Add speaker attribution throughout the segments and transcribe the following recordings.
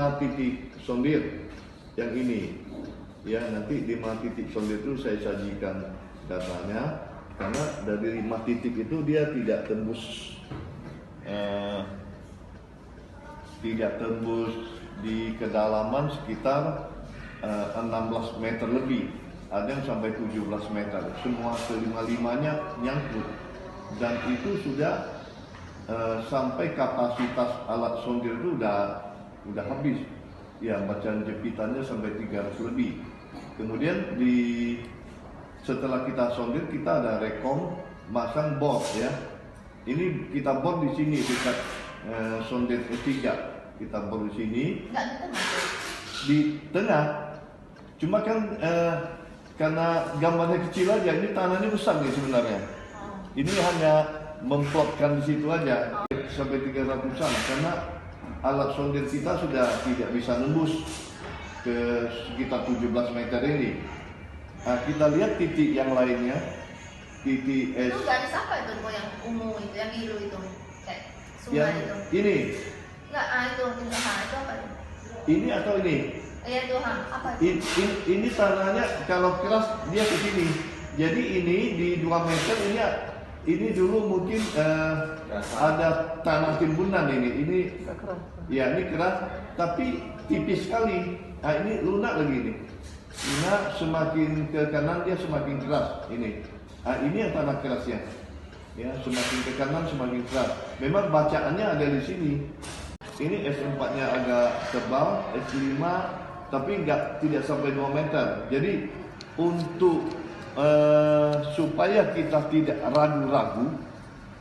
Speaker 1: 5 titik sondir yang ini. Ya, nanti 5 titik sondir itu saya sajikan datanya, karena dari 5 titik itu dia tidak tembus di kedalaman sekitar 16 meter lebih, ada yang sampai 17 meter. Semua kelima-limanya nyangkut, dan itu sudah sampai kapasitas alat sondir itu udah habis. Ya, bacaan jepitannya sampai 300 lebih. Kemudian setelah kita sondir, kita ada rekom masang bor ya. Ini kita bor di sini dekat sondir E3. Kita bor di sini. Di tengah. Cuma kan karena gambarnya kecil aja, ini tanahnya besar nih sebenarnya. Ini hanya memplotkan di situ aja sampai 300-an, karena alat sondir kita sudah tidak bisa nembus ke sekitar 17 meter ini. Nah, kita lihat titik yang lainnya, titik S.
Speaker 2: Itu garis apa itu yang ungu itu, yang biru itu, kayak sungai
Speaker 1: yang
Speaker 2: itu?
Speaker 1: Ini.
Speaker 2: Enggak, itu apa itu?
Speaker 1: Ini atau ini?
Speaker 2: Iya itu apa itu?
Speaker 1: Ini tanahnya kalau keras dia ke sini. Jadi ini di 2 meter ini dulu mungkin ada tanah timbunan ini
Speaker 3: keras.
Speaker 1: Ya, ini keras tapi tipis sekali. Nah, ini lunak lagi nih. Lunak, semakin ke kanan dia semakin keras ini. Nah, ini yang tanah kerasnya. Ya, semakin ke kanan semakin keras. Memang bacaannya ada di sini. Ini S4-nya agak tebal, S5 tapi tidak sampai 2 meter. Jadi untuk supaya kita tidak ragu-ragu,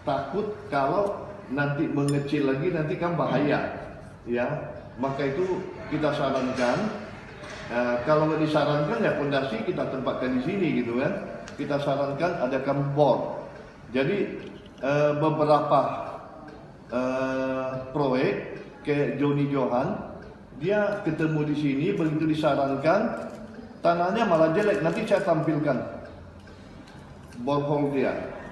Speaker 1: takut kalau nanti mengecil lagi nanti kan bahaya, ya. Maka itu kita sarankan, kalau nggak disarankan ya pondasi kita tempatkan di sini gitu kan. Kita sarankan adakan bor. Jadi beberapa proyek kayak Johnny Johan, dia ketemu di sini, begitu disarankan tanahnya malah jelek. Nanti saya tampilkan borehole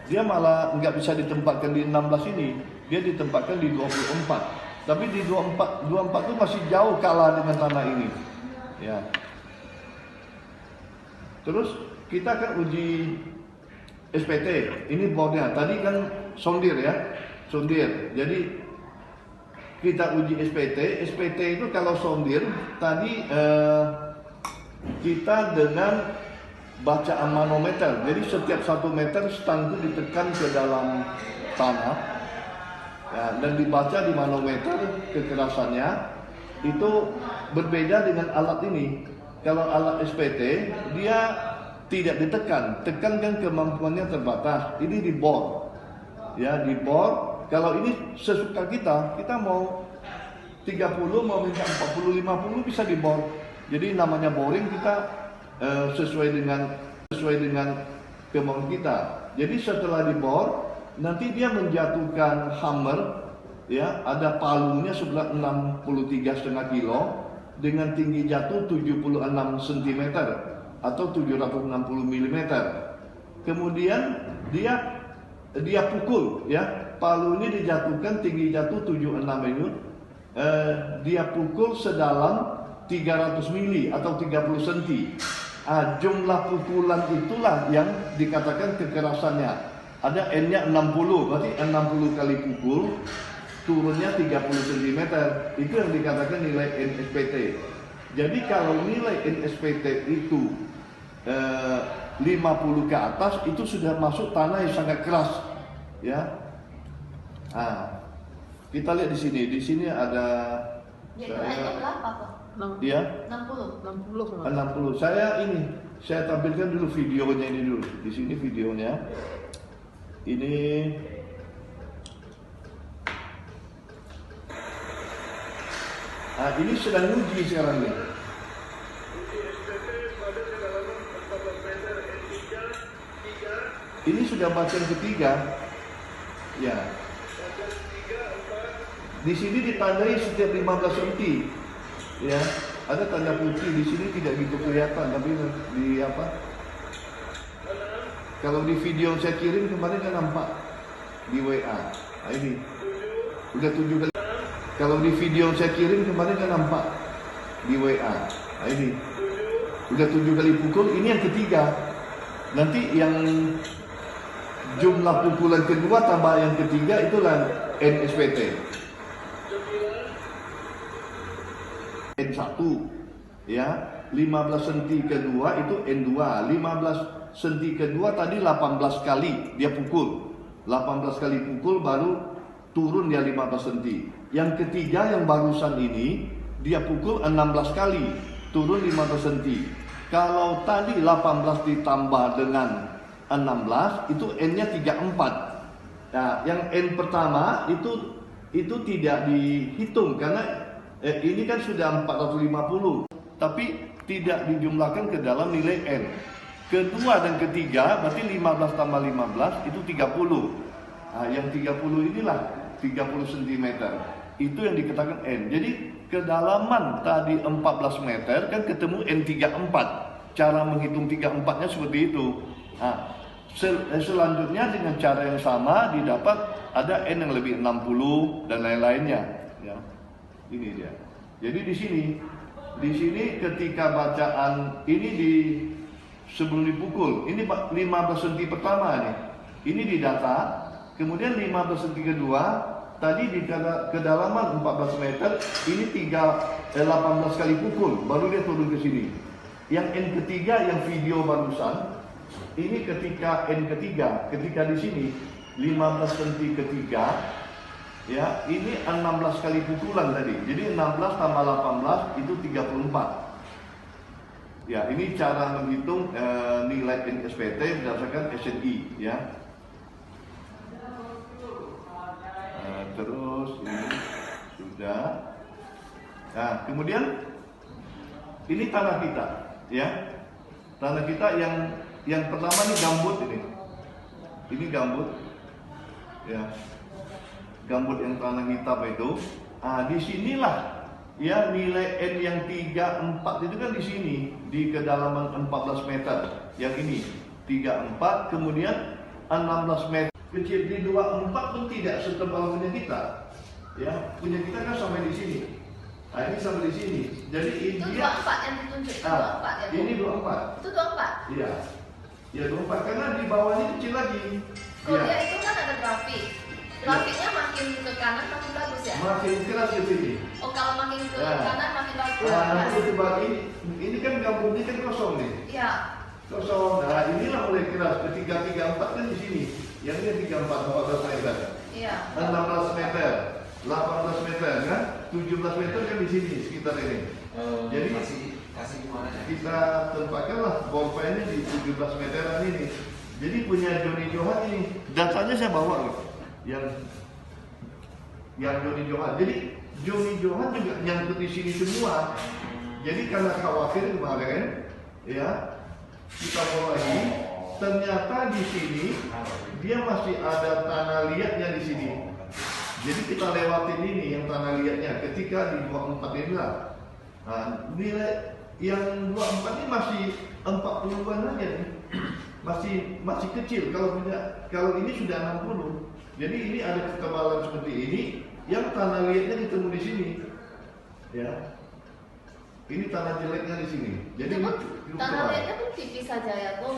Speaker 1: dia malah nggak bisa ditempatkan di 16 ini, dia ditempatkan di 24. Tapi di 24 itu masih jauh kalah dengan tanah ini. Ya. Terus kita kan uji SPT. Ini bornya. Tadi kan sondir ya, sondir. Jadi kita uji SPT. SPT itu kalau sondir tadi kita dengan bacaan manometer. Jadi setiap 1 meter stang itu ditekan ke dalam tanah, ya, dan dibaca di manometer kekerasannya. Itu berbeda dengan alat ini. Kalau alat SPT dia tidak ditekan, tekan kan kemampuannya terbatas. Ini dibor, ya, dibor. Kalau ini sesuka kita mau 30, mau minta 40, 50 bisa dibor. Jadi namanya boring, kita sesuai dengan kemauan kita. Jadi setelah dibor, nanti dia menjatuhkan hammer, ya, ada palunya seberat 63,5 kilo dengan tinggi jatuh 76 cm atau 760 mm. Kemudian dia pukul, ya, palu ini dijatuhkan tinggi jatuh 76 itu, dia pukul sedalam 300 mili atau 30 cm. Jumlah pukulan itulah yang dikatakan kekerasannya. Ada N-nya 60, berarti 60 kali pukul, turunnya 30 cm. Itu yang dikatakan nilai NSPT. Jadi kalau nilai NSPT itu 50 ke atas, itu sudah masuk tanah yang sangat keras, ya. Nah, kita lihat di sini. Di sini ada.
Speaker 2: Jadi N-nya berapa kok?
Speaker 1: Dia
Speaker 2: 60.
Speaker 1: 60. Saya tampilkan dulu videonya ini dulu. Di sini videonya. Ini ini sedang uji sekarang nih. Ini sudah bacaan ketiga. Ya. Di sini ditandai setiap 15 cm. Ya, ada tanda putih di sini tidak gitu kelihatan, tapi di apa? Kalau di video saya kirim kemarin kan nampak di WA. Nah, ini udah 7 kali. Kalau di video saya kirim kemarin kan nampak di WA. Nah ini udah 7 kali pukul, ini yang ketiga. Nanti yang jumlah pukulan kedua tambah yang ketiga itulah NSPT. N1 ya, 15 cm kedua itu N2, 15 cm kedua tadi 18 kali dia pukul. 18 kali pukul baru turun dia 15 cm. Yang ketiga yang barusan ini dia pukul 16 kali, turun 15 cm. Kalau tadi 18 ditambah dengan 16 itu N-nya 34. Nah, yang N pertama itu tidak dihitung karena ini kan sudah 450, tapi tidak dijumlahkan ke dalam nilai N. Kedua dan ketiga berarti 15 tambah 15 itu 30. Nah, yang 30 inilah 30 cm. Itu yang dikatakan N. Jadi kedalaman tadi 14 meter kan ketemu N34. Cara menghitung 34-nya seperti itu. Nah, selanjutnya dengan cara yang sama didapat ada N yang lebih 60 dan lain-lainnya. Ya. Ini dia. Jadi di sini ketika bacaan ini sebelum dipukul, ini 15 cm pertama nih. Ini didata, kemudian 15 cm kedua, tadi di kedalaman 14 meter, ini 18 kali pukul, baru dia turun ke sini. Yang N ketiga yang video barusan, ini ketika N ketiga, ketika di sini 15 cm ketiga, ya ini 16 kali pukulan tadi. Jadi 16 tambah 18 itu 34. Ya, ini cara menghitung nilai NSPT berdasarkan SNI ya. Terus ini sudah. Nah, kemudian ini tanah kita ya. Tanah kita yang pertama ini gambut ini. Ini gambut. Ya. Gambut yang tanah hitam itu. Ah, disinilah ya nilai N yang 34 itu kan di sini di kedalaman 14 meter. Yang ini 34 kemudian 16 meter. Kecil di 24 pun tidak setebal punya kita. Ya, punya kita kan sampai di sini. Nah, ini sampai di sini. Jadi
Speaker 2: itu
Speaker 1: dia
Speaker 2: 24 yang ditunjuk. 24 ya.
Speaker 1: Ini 24.
Speaker 2: Itu 24.
Speaker 1: Iya. Ya 24 karena di bawahnya kecil lagi.
Speaker 2: Kalau
Speaker 1: Ya.
Speaker 2: dia itu kan ada grafik. Grafiknya makin ke kanan makin bagus ya.
Speaker 1: Makin keras ke sini.
Speaker 2: Oh, kalau makin ke
Speaker 1: Ya.
Speaker 2: kanan makin bagus.
Speaker 1: Nah, nanti coba ini kan gambutnya kan kosong nih.
Speaker 2: Iya.
Speaker 1: Kosong. Nah, inilah mulai keras. Ketiga 34 kan di sini. Yang ini 34 14 meter.
Speaker 2: Iya.
Speaker 1: 16 meter, 18 meter kan? 17 meter kan di sini sekitar ini. Jadi
Speaker 3: kasih gimana ya?
Speaker 1: kita tempatkanlah ballpointnya di 17 meteran ini. Jadi punya Johnny Johan ini. Datanya saya bawa loh. Yang Johnny Johan. Jadi Johnny Johan juga nyangkut di sini semua. Jadi karena khawatir kemarin, ya kita bawa lagi. Ternyata di sini dia masih ada tanah liatnya di sini. Jadi kita lewatin ini yang tanah liatnya. Ketika di 24 ini lah. Nah, nilai yang 24 ini masih 40-an aja nih. Masih kecil. Kalau ini sudah 60. Jadi ini ada ketebalan seperti ini yang tanah liatnya ketemu di sini. Ya. Ini tanah jeleknya di sini. Jadi
Speaker 2: Itu pun
Speaker 1: ini
Speaker 2: tanah liatnya pun tipis saja ya. Kok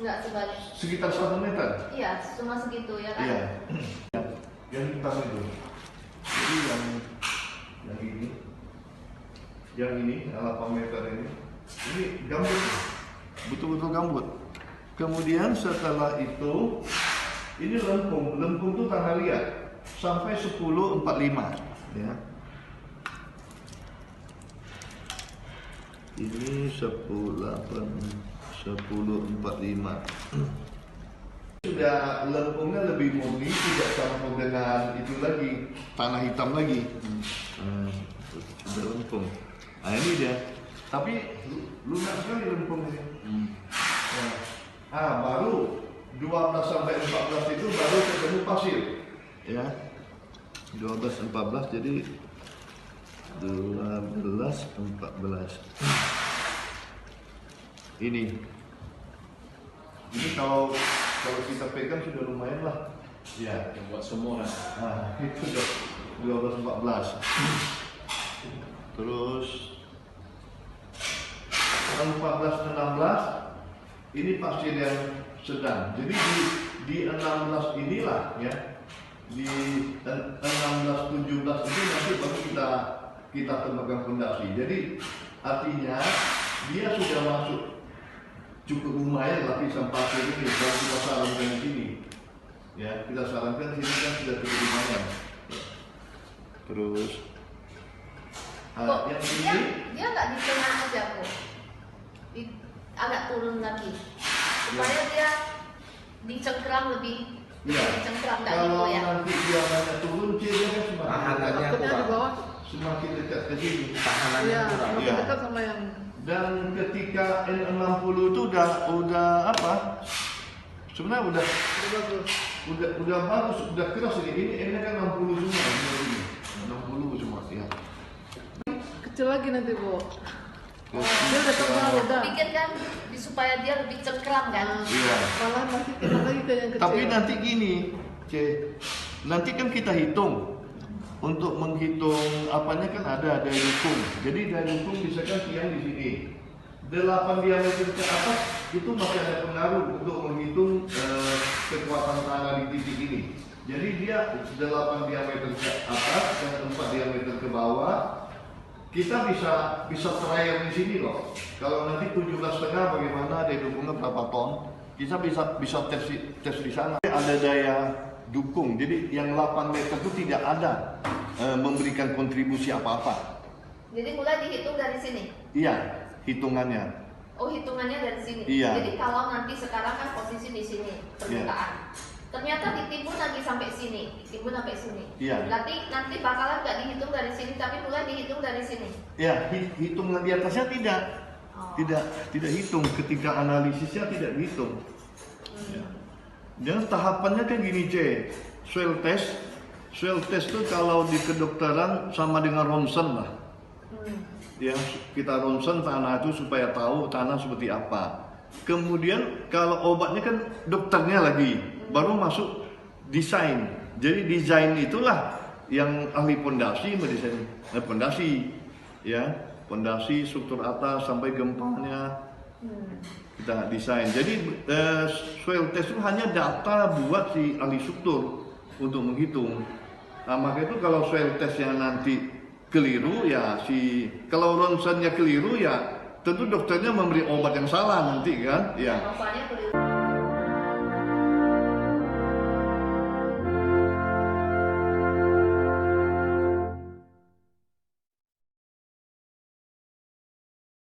Speaker 2: nggak sebanyak.
Speaker 1: sekitar 1 meter.
Speaker 2: Iya, cuma segitu ya kan.
Speaker 1: Iya. Yang hitam itu. Jadi yang ini 8 meter ini gambut, betul-betul gambut. Kemudian setelah itu ini lempung itu tanah liat sampai 1045 ya. Ini 1045 sudah lempungnya lebih murni, tidak campur dengan itu lagi tanah hitam lagi. Sudah lempung. Nah ini dia. Tapi lunak sekali lempung ini. Baru 12 sampai 14 itu baru ketemu pasir. Ya. 12 14 jadi 12 14. Ini kalau kita pegang sudah lumayan lah. Ya,
Speaker 3: Yang buat semua lah.
Speaker 1: itu 12 14. Terus 14-16 ini pasien yang sedang. Jadi di 16 inilah ya, di 16-17 itu nanti baru kita temukan fondasi. Jadi artinya dia sudah masuk cukup lumayan lapisan pasir ini. Kalau kita sarankan di sini, ya kita sarankan sini kan sudah cukup lumayan. Terus
Speaker 2: Kok
Speaker 1: yang
Speaker 2: dia
Speaker 1: ini
Speaker 2: nggak di tengah aja kok, agak turun lagi supaya dia dicengkram lebih.
Speaker 1: ya,
Speaker 2: Dicengkram nggak
Speaker 1: kalau
Speaker 2: gitu ya.
Speaker 1: nanti dia banyak turun, dia kan
Speaker 3: Tahanannya
Speaker 4: Takutnya di bawah.
Speaker 1: semakin dekat ke sini.
Speaker 3: Tahanannya
Speaker 4: Iya,
Speaker 3: kurang.
Speaker 4: makin
Speaker 1: Iya.
Speaker 4: dekat sama yang
Speaker 1: Dan ketika N60 itu udah apa? Sebenarnya
Speaker 4: udah bagus.
Speaker 1: udah bagus, udah keras ini kan 60 semua ini. 60 semua ya.
Speaker 4: Kecil lagi nanti, Bu. Dia udah tebal udah.
Speaker 2: Pikir kan supaya dia lebih cengkram kan.
Speaker 1: Iya.
Speaker 4: Malah nanti kita lagi ke yang kecil.
Speaker 1: Tapi nanti gini, C, nanti kan kita hitung. Untuk menghitung apanya kan ada daya dukung. Jadi daya dukung misalkan tiang di sini. 8 diameter ke atas itu masih ada pengaruh untuk menghitung kekuatan tanah di titik ini. Jadi dia 8 diameter ke atas dan 4 diameter ke bawah. Kita bisa trial di sini loh. Kalau nanti 17,5 bagaimana daya dukungnya berapa ton? Kita bisa tes di sana. Ada daya dukung. Jadi yang 8 meter itu tidak ada memberikan kontribusi apa-apa.
Speaker 2: Jadi mulai dihitung dari sini.
Speaker 1: Iya, hitungannya.
Speaker 2: Oh, hitungannya dari sini.
Speaker 1: Iya.
Speaker 2: Jadi kalau nanti sekarang kan posisi di sini permukaan. Ternyata ditimbun lagi sampai sini, ditimbun sampai sini.
Speaker 1: Iya.
Speaker 2: Berarti nanti bakalan nggak dihitung dari sini, tapi mulai dihitung dari sini.
Speaker 1: Ya, hitungan di atasnya tidak.
Speaker 2: Oh.
Speaker 1: Tidak hitung. Ketika analisisnya tidak dihitung. Ya. Dan tahapannya kan gini, C. Soil test. Soil test itu kalau di kedokteran sama dengan ronsen lah. Ya, kita ronsen tanah itu supaya tahu tanah seperti apa. Kemudian kalau obatnya kan dokternya lagi, baru masuk desain. Jadi desain itulah yang ahli pondasi mendesain pondasi, ya, pondasi struktur atas sampai gempanya kita desain. Jadi soil test itu hanya data buat si ahli struktur untuk menghitung. Nah, maka itu kalau soil testnya nanti keliru ya kalau ronsennya keliru ya tentu dokternya memberi obat yang salah nanti kan, ya.
Speaker 2: Bapaknya keliru.